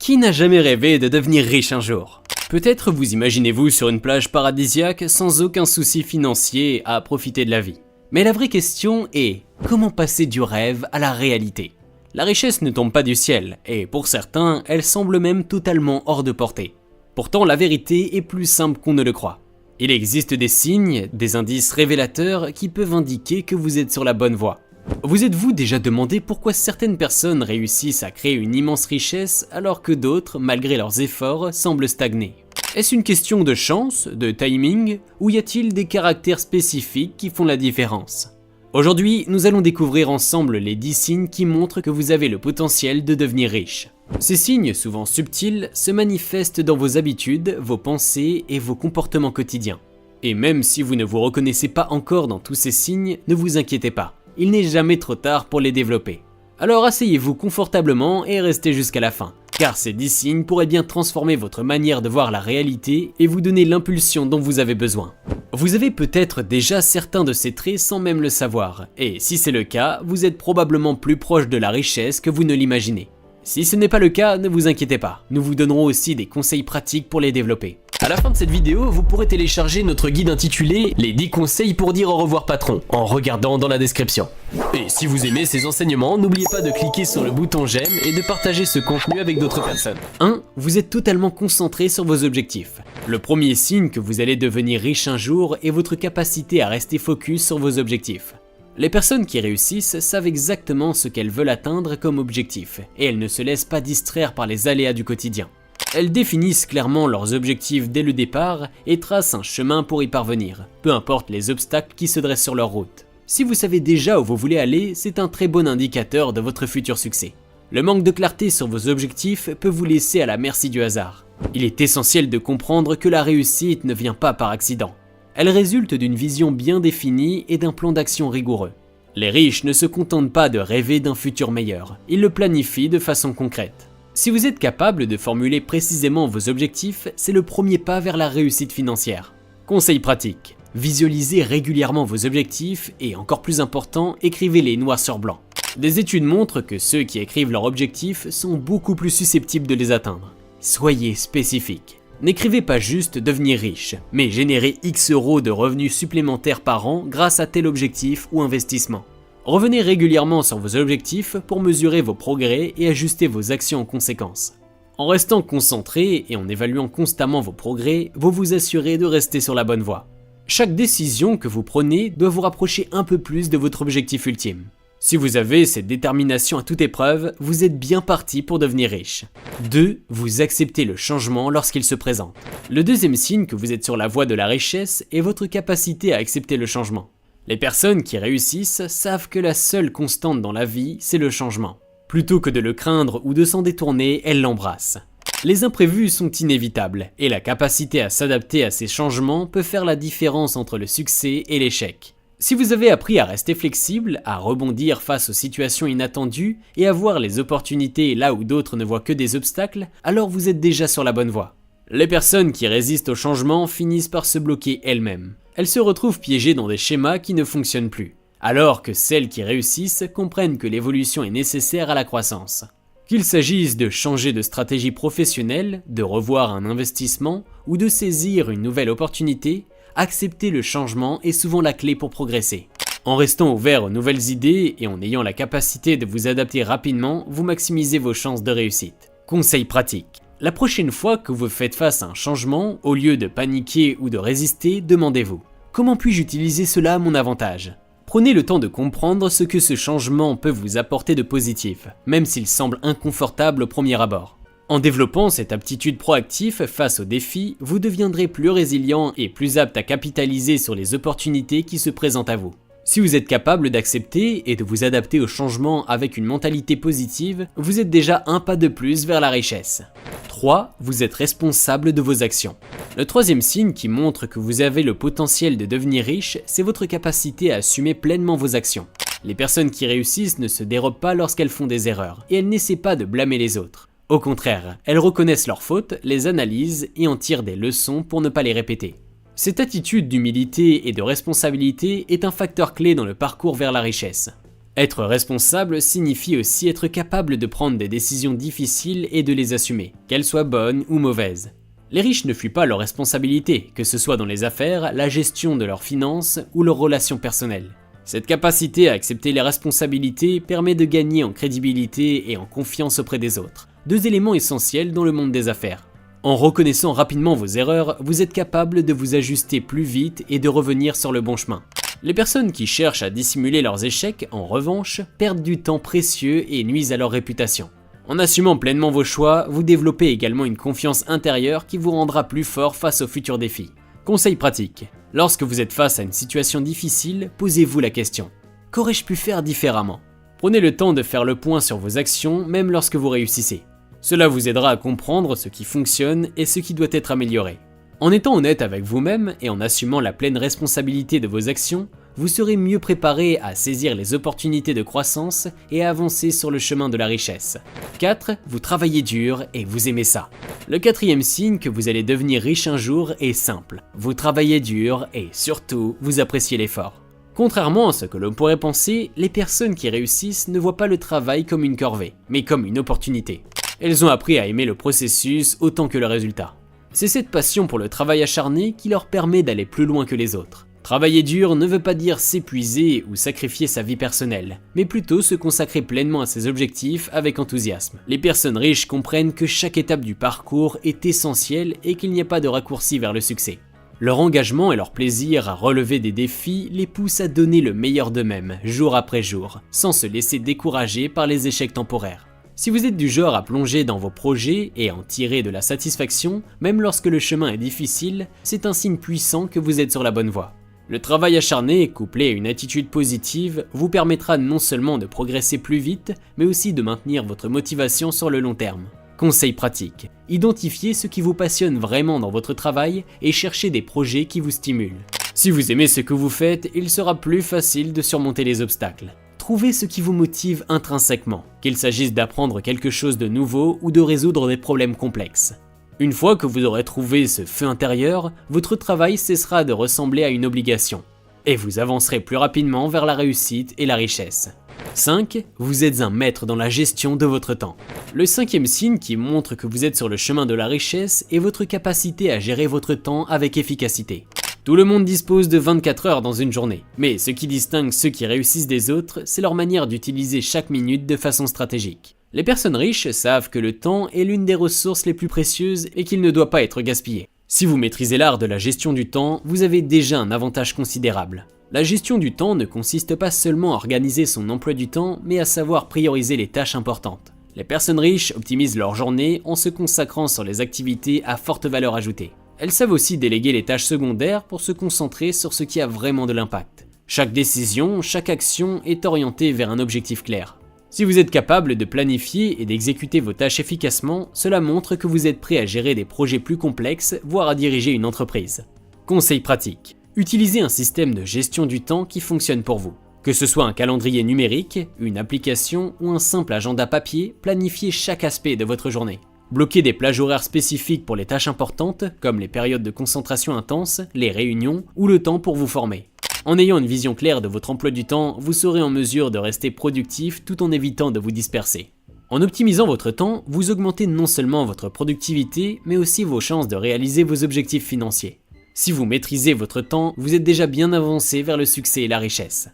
Qui n'a jamais rêvé de devenir riche un jour? Peut-être vous imaginez-vous sur une plage paradisiaque sans aucun souci financier à profiter de la vie. Mais la vraie question est, comment passer du rêve à la réalité? La richesse ne tombe pas du ciel, et pour certains, elle semble même totalement hors de portée. Pourtant, la vérité est plus simple qu'on ne le croit. Il existe des signes, des indices révélateurs qui peuvent indiquer que vous êtes sur la bonne voie. Vous êtes-vous déjà demandé pourquoi certaines personnes réussissent à créer une immense richesse alors que d'autres, malgré leurs efforts, semblent stagner? Est-ce une question de chance, de timing, ou y a-t-il des caractères spécifiques qui font la différence? Aujourd'hui, nous allons découvrir ensemble les 10 signes qui montrent que vous avez le potentiel de devenir riche. Ces signes, souvent subtils, se manifestent dans vos habitudes, vos pensées et vos comportements quotidiens. Et même si vous ne vous reconnaissez pas encore dans tous ces signes, ne vous inquiétez pas. Il n'est jamais trop tard pour les développer. Alors asseyez-vous confortablement et restez jusqu'à la fin, car ces 10 signes pourraient bien transformer votre manière de voir la réalité et vous donner l'impulsion dont vous avez besoin. Vous avez peut-être déjà certains de ces traits sans même le savoir, et si c'est le cas, vous êtes probablement plus proche de la richesse que vous ne l'imaginez. Si ce n'est pas le cas, ne vous inquiétez pas, nous vous donnerons aussi des conseils pratiques pour les développer. À la fin de cette vidéo, vous pourrez télécharger notre guide intitulé « Les 10 conseils pour dire au revoir patron » en regardant dans la description. Et si vous aimez ces enseignements, n'oubliez pas de cliquer sur le bouton j'aime et de partager ce contenu avec d'autres personnes. 1. Vous êtes totalement concentré sur vos objectifs. Le premier signe que vous allez devenir riche un jour est votre capacité à rester focus sur vos objectifs. Les personnes qui réussissent savent exactement ce qu'elles veulent atteindre comme objectif, et elles ne se laissent pas distraire par les aléas du quotidien. Elles définissent clairement leurs objectifs dès le départ et tracent un chemin pour y parvenir, peu importe les obstacles qui se dressent sur leur route. Si vous savez déjà où vous voulez aller, c'est un très bon indicateur de votre futur succès. Le manque de clarté sur vos objectifs peut vous laisser à la merci du hasard. Il est essentiel de comprendre que la réussite ne vient pas par accident. Elle résulte d'une vision bien définie et d'un plan d'action rigoureux. Les riches ne se contentent pas de rêver d'un futur meilleur, ils le planifient de façon concrète. Si vous êtes capable de formuler précisément vos objectifs, c'est le premier pas vers la réussite financière. Conseil pratique, visualisez régulièrement vos objectifs et, encore plus important, écrivez-les noir sur blanc. Des études montrent que ceux qui écrivent leurs objectifs sont beaucoup plus susceptibles de les atteindre. Soyez spécifique. N'écrivez pas juste devenir riche, mais générer X euros de revenus supplémentaires par an grâce à tel objectif ou investissement. Revenez régulièrement sur vos objectifs pour mesurer vos progrès et ajuster vos actions en conséquence. En restant concentré et en évaluant constamment vos progrès, vous vous assurez de rester sur la bonne voie. Chaque décision que vous prenez doit vous rapprocher un peu plus de votre objectif ultime. Si vous avez cette détermination à toute épreuve, vous êtes bien parti pour devenir riche. 2. Vous acceptez le changement lorsqu'il se présente. Le deuxième signe que vous êtes sur la voie de la richesse est votre capacité à accepter le changement. Les personnes qui réussissent savent que la seule constante dans la vie, c'est le changement. Plutôt que de le craindre ou de s'en détourner, elles l'embrassent. Les imprévus sont inévitables, et la capacité à s'adapter à ces changements peut faire la différence entre le succès et l'échec. Si vous avez appris à rester flexible, à rebondir face aux situations inattendues et à voir les opportunités là où d'autres ne voient que des obstacles, alors vous êtes déjà sur la bonne voie. Les personnes qui résistent au changement finissent par se bloquer elles-mêmes. Elles se retrouvent piégées dans des schémas qui ne fonctionnent plus, alors que celles qui réussissent comprennent que l'évolution est nécessaire à la croissance. Qu'il s'agisse de changer de stratégie professionnelle, de revoir un investissement ou de saisir une nouvelle opportunité, accepter le changement est souvent la clé pour progresser. En restant ouvert aux nouvelles idées et en ayant la capacité de vous adapter rapidement, vous maximisez vos chances de réussite. Conseil pratique. La prochaine fois que vous faites face à un changement, au lieu de paniquer ou de résister, demandez-vous « Comment puis-je utiliser cela à mon avantage ?» Prenez le temps de comprendre ce que ce changement peut vous apporter de positif, même s'il semble inconfortable au premier abord. En développant cette aptitude proactive face aux défis, vous deviendrez plus résilient et plus apte à capitaliser sur les opportunités qui se présentent à vous. Si vous êtes capable d'accepter et de vous adapter au changement avec une mentalité positive, vous êtes déjà un pas de plus vers la richesse. 3. Vous êtes responsable de vos actions. Le troisième signe qui montre que vous avez le potentiel de devenir riche, c'est votre capacité à assumer pleinement vos actions. Les personnes qui réussissent ne se dérobent pas lorsqu'elles font des erreurs, et elles n'essaient pas de blâmer les autres. Au contraire, elles reconnaissent leurs fautes, les analysent et en tirent des leçons pour ne pas les répéter. Cette attitude d'humilité et de responsabilité est un facteur clé dans le parcours vers la richesse. Être responsable signifie aussi être capable de prendre des décisions difficiles et de les assumer, qu'elles soient bonnes ou mauvaises. Les riches ne fuient pas leurs responsabilités, que ce soit dans les affaires, la gestion de leurs finances ou leurs relations personnelles. Cette capacité à accepter les responsabilités permet de gagner en crédibilité et en confiance auprès des autres, deux éléments essentiels dans le monde des affaires. En reconnaissant rapidement vos erreurs, vous êtes capable de vous ajuster plus vite et de revenir sur le bon chemin. Les personnes qui cherchent à dissimuler leurs échecs, en revanche, perdent du temps précieux et nuisent à leur réputation. En assumant pleinement vos choix, vous développez également une confiance intérieure qui vous rendra plus fort face aux futurs défis. Conseil pratique. Lorsque vous êtes face à une situation difficile, posez-vous la question: qu'aurais-je pu faire différemment? Prenez le temps de faire le point sur vos actions, même lorsque vous réussissez. Cela vous aidera à comprendre ce qui fonctionne et ce qui doit être amélioré. En étant honnête avec vous-même et en assumant la pleine responsabilité de vos actions, vous serez mieux préparé à saisir les opportunités de croissance et à avancer sur le chemin de la richesse. 4. Vous travaillez dur et vous aimez ça. Le quatrième signe que vous allez devenir riche un jour est simple. Vous travaillez dur et surtout, vous appréciez l'effort. Contrairement à ce que l'on pourrait penser, les personnes qui réussissent ne voient pas le travail comme une corvée, mais comme une opportunité. Elles ont appris à aimer le processus autant que le résultat. C'est cette passion pour le travail acharné qui leur permet d'aller plus loin que les autres. Travailler dur ne veut pas dire s'épuiser ou sacrifier sa vie personnelle, mais plutôt se consacrer pleinement à ses objectifs avec enthousiasme. Les personnes riches comprennent que chaque étape du parcours est essentielle et qu'il n'y a pas de raccourci vers le succès. Leur engagement et leur plaisir à relever des défis les poussent à donner le meilleur d'eux-mêmes, jour après jour, sans se laisser décourager par les échecs temporaires. Si vous êtes du genre à plonger dans vos projets et à en tirer de la satisfaction, même lorsque le chemin est difficile, c'est un signe puissant que vous êtes sur la bonne voie. Le travail acharné, couplé à une attitude positive, vous permettra non seulement de progresser plus vite, mais aussi de maintenir votre motivation sur le long terme. Conseil pratique. Identifiez ce qui vous passionne vraiment dans votre travail et cherchez des projets qui vous stimulent. Si vous aimez ce que vous faites, il sera plus facile de surmonter les obstacles. Trouvez ce qui vous motive intrinsèquement, qu'il s'agisse d'apprendre quelque chose de nouveau ou de résoudre des problèmes complexes. Une fois que vous aurez trouvé ce feu intérieur, votre travail cessera de ressembler à une obligation, et vous avancerez plus rapidement vers la réussite et la richesse. 5. Vous êtes un maître dans la gestion de votre temps. Le cinquième signe qui montre que vous êtes sur le chemin de la richesse est votre capacité à gérer votre temps avec efficacité. Tout le monde dispose de 24 heures dans une journée, mais ce qui distingue ceux qui réussissent des autres, c'est leur manière d'utiliser chaque minute de façon stratégique. Les personnes riches savent que le temps est l'une des ressources les plus précieuses et qu'il ne doit pas être gaspillé. Si vous maîtrisez l'art de la gestion du temps, vous avez déjà un avantage considérable. La gestion du temps ne consiste pas seulement à organiser son emploi du temps, mais à savoir prioriser les tâches importantes. Les personnes riches optimisent leur journée en se consacrant sur les activités à forte valeur ajoutée. Elles savent aussi déléguer les tâches secondaires pour se concentrer sur ce qui a vraiment de l'impact. Chaque décision, chaque action est orientée vers un objectif clair. Si vous êtes capable de planifier et d'exécuter vos tâches efficacement, cela montre que vous êtes prêt à gérer des projets plus complexes, voire à diriger une entreprise. Conseil pratique. Utilisez un système de gestion du temps qui fonctionne pour vous. Que ce soit un calendrier numérique, une application ou un simple agenda papier, planifiez chaque aspect de votre journée. Bloquez des plages horaires spécifiques pour les tâches importantes, comme les périodes de concentration intense, les réunions ou le temps pour vous former. En ayant une vision claire de votre emploi du temps, vous serez en mesure de rester productif tout en évitant de vous disperser. En optimisant votre temps, vous augmentez non seulement votre productivité, mais aussi vos chances de réaliser vos objectifs financiers. Si vous maîtrisez votre temps, vous êtes déjà bien avancé vers le succès et la richesse.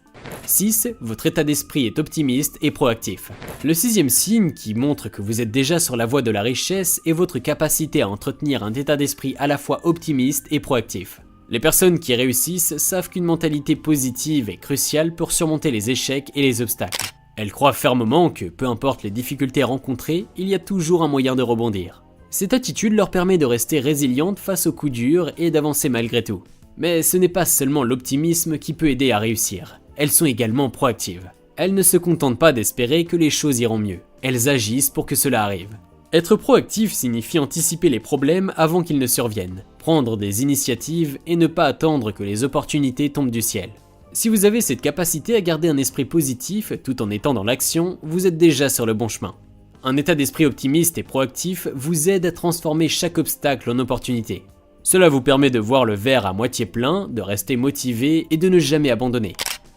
6. Votre état d'esprit est optimiste et proactif. Le sixième signe qui montre que vous êtes déjà sur la voie de la richesse est votre capacité à entretenir un état d'esprit à la fois optimiste et proactif. Les personnes qui réussissent savent qu'une mentalité positive est cruciale pour surmonter les échecs et les obstacles. Elles croient fermement que, peu importe les difficultés rencontrées, il y a toujours un moyen de rebondir. Cette attitude leur permet de rester résilientes face aux coups durs et d'avancer malgré tout. Mais ce n'est pas seulement l'optimisme qui peut aider à réussir. Elles sont également proactives. Elles ne se contentent pas d'espérer que les choses iront mieux. Elles agissent pour que cela arrive. Être proactif signifie anticiper les problèmes avant qu'ils ne surviennent, prendre des initiatives et ne pas attendre que les opportunités tombent du ciel. Si vous avez cette capacité à garder un esprit positif tout en étant dans l'action, vous êtes déjà sur le bon chemin. Un état d'esprit optimiste et proactif vous aide à transformer chaque obstacle en opportunité. Cela vous permet de voir le verre à moitié plein, de rester motivé et de ne jamais abandonner.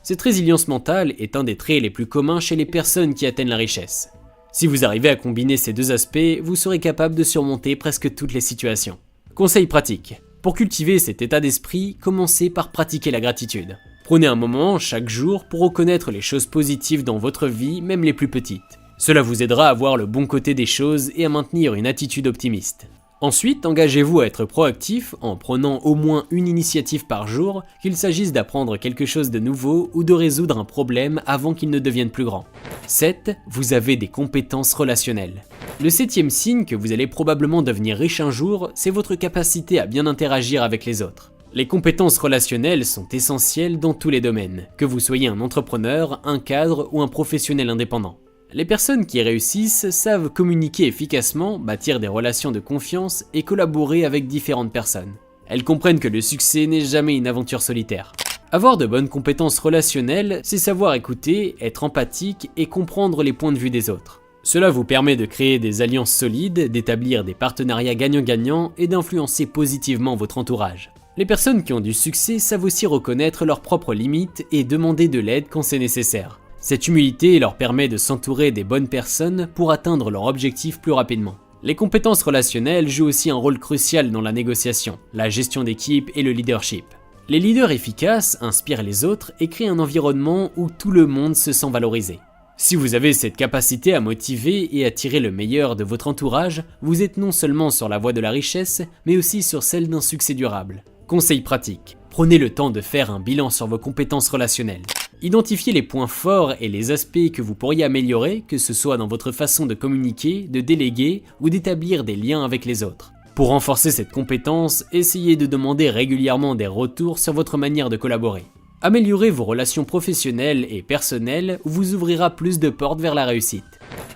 Cette résilience mentale est un des traits les plus communs chez les personnes qui atteignent la richesse. Si vous arrivez à combiner ces deux aspects, vous serez capable de surmonter presque toutes les situations. Conseil pratique. Pour cultiver cet état d'esprit, commencez par pratiquer la gratitude. Prenez un moment chaque jour pour reconnaître les choses positives dans votre vie, même les plus petites. Cela vous aidera à voir le bon côté des choses et à maintenir une attitude optimiste. Ensuite, engagez-vous à être proactif en prenant au moins une initiative par jour, qu'il s'agisse d'apprendre quelque chose de nouveau ou de résoudre un problème avant qu'il ne devienne plus grand. 7. Vous avez des compétences relationnelles. Le 7e signe que vous allez probablement devenir riche un jour, c'est votre capacité à bien interagir avec les autres. Les compétences relationnelles sont essentielles dans tous les domaines, que vous soyez un entrepreneur, un cadre ou un professionnel indépendant. Les personnes qui réussissent savent communiquer efficacement, bâtir des relations de confiance et collaborer avec différentes personnes. Elles comprennent que le succès n'est jamais une aventure solitaire. Avoir de bonnes compétences relationnelles, c'est savoir écouter, être empathique et comprendre les points de vue des autres. Cela vous permet de créer des alliances solides, d'établir des partenariats gagnant-gagnant et d'influencer positivement votre entourage. Les personnes qui ont du succès savent aussi reconnaître leurs propres limites et demander de l'aide quand c'est nécessaire. Cette humilité leur permet de s'entourer des bonnes personnes pour atteindre leur objectif plus rapidement. Les compétences relationnelles jouent aussi un rôle crucial dans la négociation, la gestion d'équipe et le leadership. Les leaders efficaces inspirent les autres et créent un environnement où tout le monde se sent valorisé. Si vous avez cette capacité à motiver et à tirer le meilleur de votre entourage, vous êtes non seulement sur la voie de la richesse, mais aussi sur celle d'un succès durable. Conseil pratique. Prenez le temps de faire un bilan sur vos compétences relationnelles. Identifiez les points forts et les aspects que vous pourriez améliorer, que ce soit dans votre façon de communiquer, de déléguer ou d'établir des liens avec les autres. Pour renforcer cette compétence, essayez de demander régulièrement des retours sur votre manière de collaborer. Améliorer vos relations professionnelles et personnelles vous ouvrira plus de portes vers la réussite.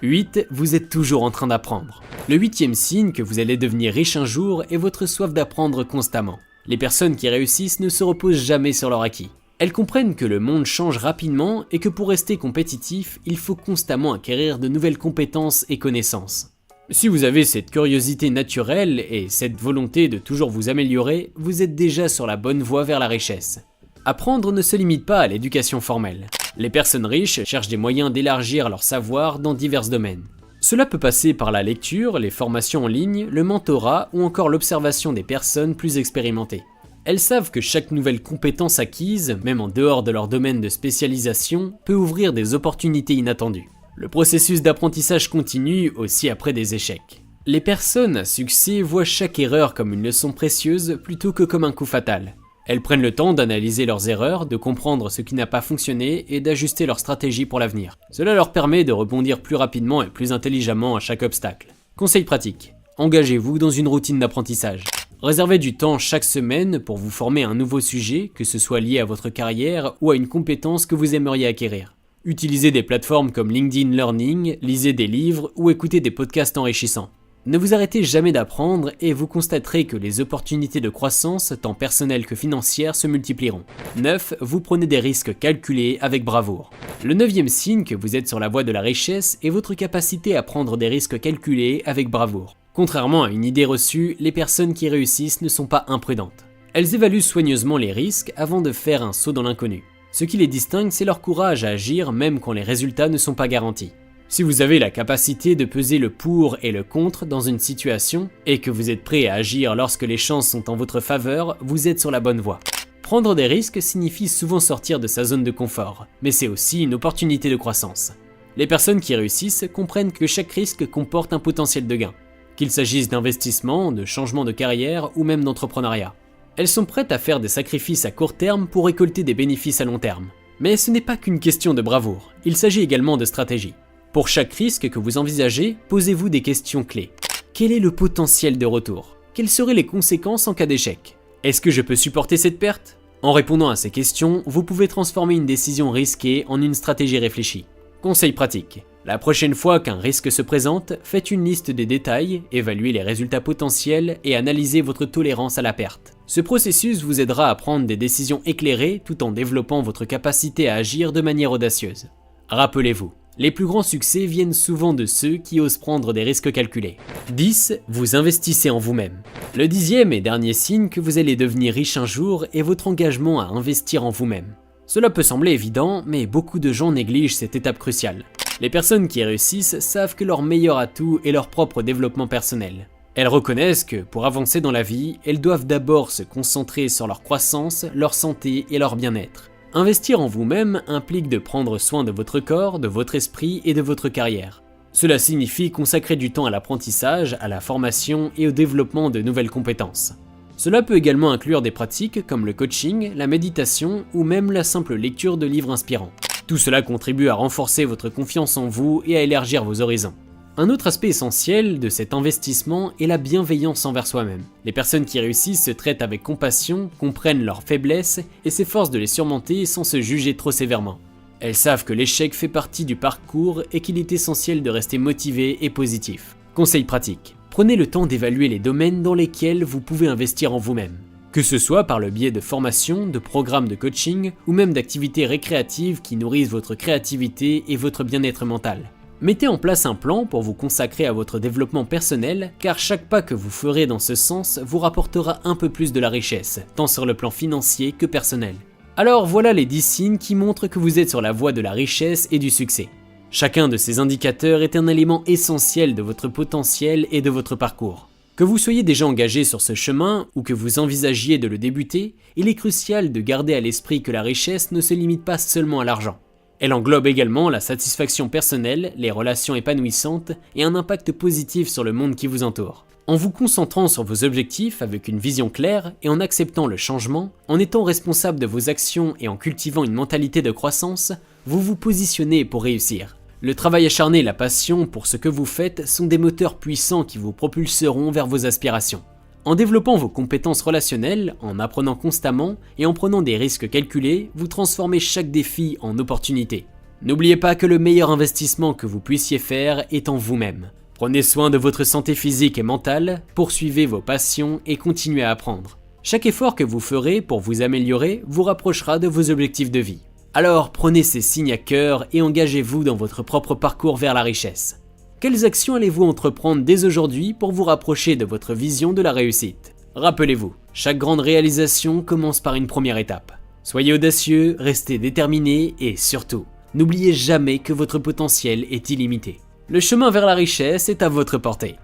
8. Vous êtes toujours en train d'apprendre. Le 8e signe que vous allez devenir riche un jour est votre soif d'apprendre constamment. Les personnes qui réussissent ne se reposent jamais sur leur acquis. Elles comprennent que le monde change rapidement et que pour rester compétitif, il faut constamment acquérir de nouvelles compétences et connaissances. Si vous avez cette curiosité naturelle et cette volonté de toujours vous améliorer, vous êtes déjà sur la bonne voie vers la richesse. Apprendre ne se limite pas à l'éducation formelle. Les personnes riches cherchent des moyens d'élargir leur savoir dans divers domaines. Cela peut passer par la lecture, les formations en ligne, le mentorat ou encore l'observation des personnes plus expérimentées. Elles savent que chaque nouvelle compétence acquise, même en dehors de leur domaine de spécialisation, peut ouvrir des opportunités inattendues. Le processus d'apprentissage continue aussi après des échecs. Les personnes à succès voient chaque erreur comme une leçon précieuse plutôt que comme un coup fatal. Elles prennent le temps d'analyser leurs erreurs, de comprendre ce qui n'a pas fonctionné et d'ajuster leur stratégie pour l'avenir. Cela leur permet de rebondir plus rapidement et plus intelligemment à chaque obstacle. Conseil pratique. Engagez-vous dans une routine d'apprentissage. Réservez du temps chaque semaine pour vous former à un nouveau sujet, que ce soit lié à votre carrière ou à une compétence que vous aimeriez acquérir. Utilisez des plateformes comme LinkedIn Learning, lisez des livres ou écoutez des podcasts enrichissants. Ne vous arrêtez jamais d'apprendre et vous constaterez que les opportunités de croissance, tant personnelles que financières, se multiplieront. 9. Vous prenez des risques calculés avec bravoure. Le 9e signe que vous êtes sur la voie de la richesse est votre capacité à prendre des risques calculés avec bravoure. Contrairement à une idée reçue, les personnes qui réussissent ne sont pas imprudentes. Elles évaluent soigneusement les risques avant de faire un saut dans l'inconnu. Ce qui les distingue, c'est leur courage à agir même quand les résultats ne sont pas garantis. Si vous avez la capacité de peser le pour et le contre dans une situation, et que vous êtes prêt à agir lorsque les chances sont en votre faveur, vous êtes sur la bonne voie. Prendre des risques signifie souvent sortir de sa zone de confort, mais c'est aussi une opportunité de croissance. Les personnes qui réussissent comprennent que chaque risque comporte un potentiel de gain, qu'il s'agisse d'investissement, de changement de carrière ou même d'entrepreneuriat. Elles sont prêtes à faire des sacrifices à court terme pour récolter des bénéfices à long terme. Mais ce n'est pas qu'une question de bravoure, il s'agit également de stratégie. Pour chaque risque que vous envisagez, posez-vous des questions clés. Quel est le potentiel de retour? Quelles seraient les conséquences en cas d'échec? Est-ce que je peux supporter cette perte? En répondant à ces questions, vous pouvez transformer une décision risquée en une stratégie réfléchie. Conseil pratique. La prochaine fois qu'un risque se présente, faites une liste des détails, évaluez les résultats potentiels et analysez votre tolérance à la perte. Ce processus vous aidera à prendre des décisions éclairées tout en développant votre capacité à agir de manière audacieuse. Rappelez-vous, les plus grands succès viennent souvent de ceux qui osent prendre des risques calculés. 10. Vous investissez en vous-même. Le 10e et dernier signe que vous allez devenir riche un jour est votre engagement à investir en vous-même. Cela peut sembler évident, mais beaucoup de gens négligent cette étape cruciale. Les personnes qui réussissent savent que leur meilleur atout est leur propre développement personnel. Elles reconnaissent que, pour avancer dans la vie, elles doivent d'abord se concentrer sur leur croissance, leur santé et leur bien-être. Investir en vous-même implique de prendre soin de votre corps, de votre esprit et de votre carrière. Cela signifie consacrer du temps à l'apprentissage, à la formation et au développement de nouvelles compétences. Cela peut également inclure des pratiques comme le coaching, la méditation ou même la simple lecture de livres inspirants. Tout cela contribue à renforcer votre confiance en vous et à élargir vos horizons. Un autre aspect essentiel de cet investissement est la bienveillance envers soi-même. Les personnes qui réussissent se traitent avec compassion, comprennent leurs faiblesses et s'efforcent de les surmonter sans se juger trop sévèrement. Elles savent que l'échec fait partie du parcours et qu'il est essentiel de rester motivé et positif. Conseil pratique. Prenez le temps d'évaluer les domaines dans lesquels vous pouvez investir en vous-même. Que ce soit par le biais de formations, de programmes de coaching ou même d'activités récréatives qui nourrissent votre créativité et votre bien-être mental. Mettez en place un plan pour vous consacrer à votre développement personnel, car chaque pas que vous ferez dans ce sens vous rapportera un peu plus de la richesse, tant sur le plan financier que personnel. Alors voilà les 10 signes qui montrent que vous êtes sur la voie de la richesse et du succès. Chacun de ces indicateurs est un élément essentiel de votre potentiel et de votre parcours. Que vous soyez déjà engagé sur ce chemin ou que vous envisagiez de le débuter, il est crucial de garder à l'esprit que la richesse ne se limite pas seulement à l'argent. Elle englobe également la satisfaction personnelle, les relations épanouissantes et un impact positif sur le monde qui vous entoure. En vous concentrant sur vos objectifs avec une vision claire et en acceptant le changement, en étant responsable de vos actions et en cultivant une mentalité de croissance, vous vous positionnez pour réussir. Le travail acharné et la passion pour ce que vous faites sont des moteurs puissants qui vous propulseront vers vos aspirations. En développant vos compétences relationnelles, en apprenant constamment et en prenant des risques calculés, vous transformez chaque défi en opportunité. N'oubliez pas que le meilleur investissement que vous puissiez faire est en vous-même. Prenez soin de votre santé physique et mentale, poursuivez vos passions et continuez à apprendre. Chaque effort que vous ferez pour vous améliorer vous rapprochera de vos objectifs de vie. Alors prenez ces signes à cœur et engagez-vous dans votre propre parcours vers la richesse. Quelles actions allez-vous entreprendre dès aujourd'hui pour vous rapprocher de votre vision de la réussite? Rappelez-vous, chaque grande réalisation commence par une première étape. Soyez audacieux, restez déterminé et surtout, n'oubliez jamais que votre potentiel est illimité. Le chemin vers la richesse est à votre portée.